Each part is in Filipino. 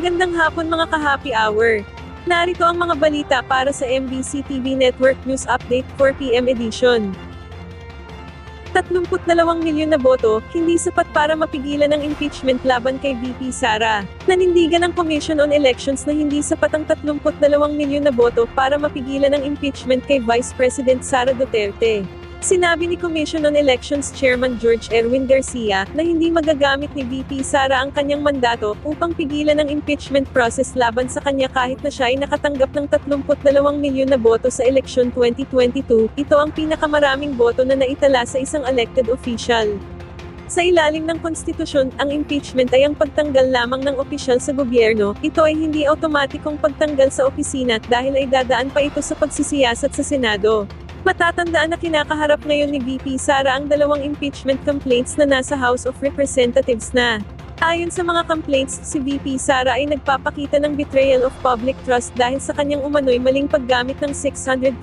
Magandang hapon mga ka-happy hour. Narito ang mga balita para sa MBC TV Network News Update 4 PM edition. 32 milyon na boto, hindi sapat para mapigilan ang impeachment laban kay VP Sara. Nanindigan ang Commission on Elections na hindi sapat ang 32 milyon na boto para mapigilan ang impeachment kay Vice President Sara Duterte. Sinabi ni Commission on Elections Chairman George Erwin Garcia na hindi magagamit ni VP Sara ang kanyang mandato upang pigilan ang impeachment process laban sa kanya kahit na siya ay nakatanggap ng 32 milyon na boto sa eleksyon 2022, ito ang pinakamaraming boto na naitala sa isang elected official. Sa ilalim ng konstitusyon, ang impeachment ay ang pagtanggal lamang ng opisyal sa gobyerno, ito ay hindi automatikong pagtanggal sa opisina dahil ay dadaan pa ito sa pagsisiyasat sa Senado. Matatandaan na kinakaharap ngayon ni VP Sara ang 2 impeachment complaints na nasa House of Representatives na. Ayon sa mga complaints, si VP Sara ay nagpapakita ng betrayal of public trust dahil sa kanyang umano'y maling paggamit ng 612.5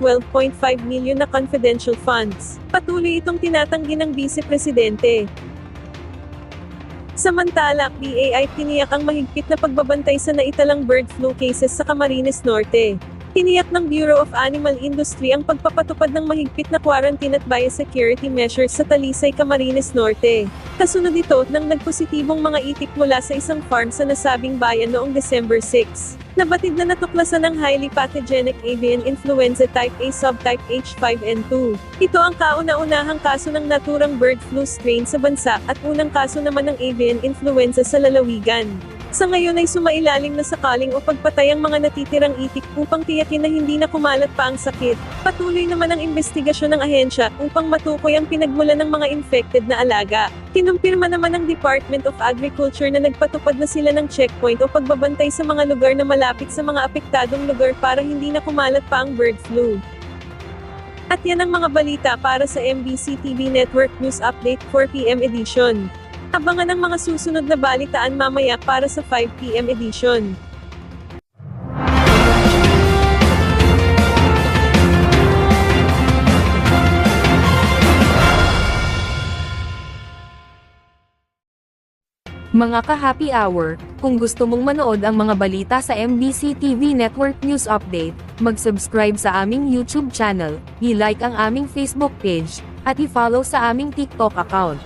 million na confidential funds. Patuloy itong tinatanggi ng Vice Presidente. Samantala, BAI tiniyak ang mahigpit na pagbabantay sa naitalang bird flu cases sa Camarines Norte. Tiniyak ng Bureau of Animal Industry ang pagpapatupad ng mahigpit na quarantine at biosecurity measures sa Talisay, Camarines Norte. Kasunod ito nang nagpositibong mga itik mula sa isang farm sa nasabing bayan noong December 6. Nabatid na natuklasan ng highly pathogenic avian influenza type A subtype H5N2. Ito ang kauna-unahang kaso ng naturang bird flu strain sa bansa at unang kaso naman ng avian influenza sa lalawigan. Sa ngayon ay sumailalim na sakaling o pagpatay ang mga natitirang itik upang tiyakin na hindi na kumalat pa ang sakit. Patuloy naman ang investigasyon ng ahensya upang matukoy ang pinagmulan ng mga infected na alaga. Kinumpirma naman ng Department of Agriculture na nagpatupad na sila ng checkpoint o pagbabantay sa mga lugar na malapit sa mga apektadong lugar para hindi na kumalat pa ang bird flu. At yan ang mga balita para sa MBC TV Network News Update 4 PM edition. Abangan ang mga susunod na balitaan mamaya para sa 5 PM edition. Mga ka-happy hour, kung gusto mong manood ang mga balita sa MBC TV Network News Update, mag-subscribe sa aming YouTube channel, i-like ang aming Facebook page, at i-follow sa aming TikTok account.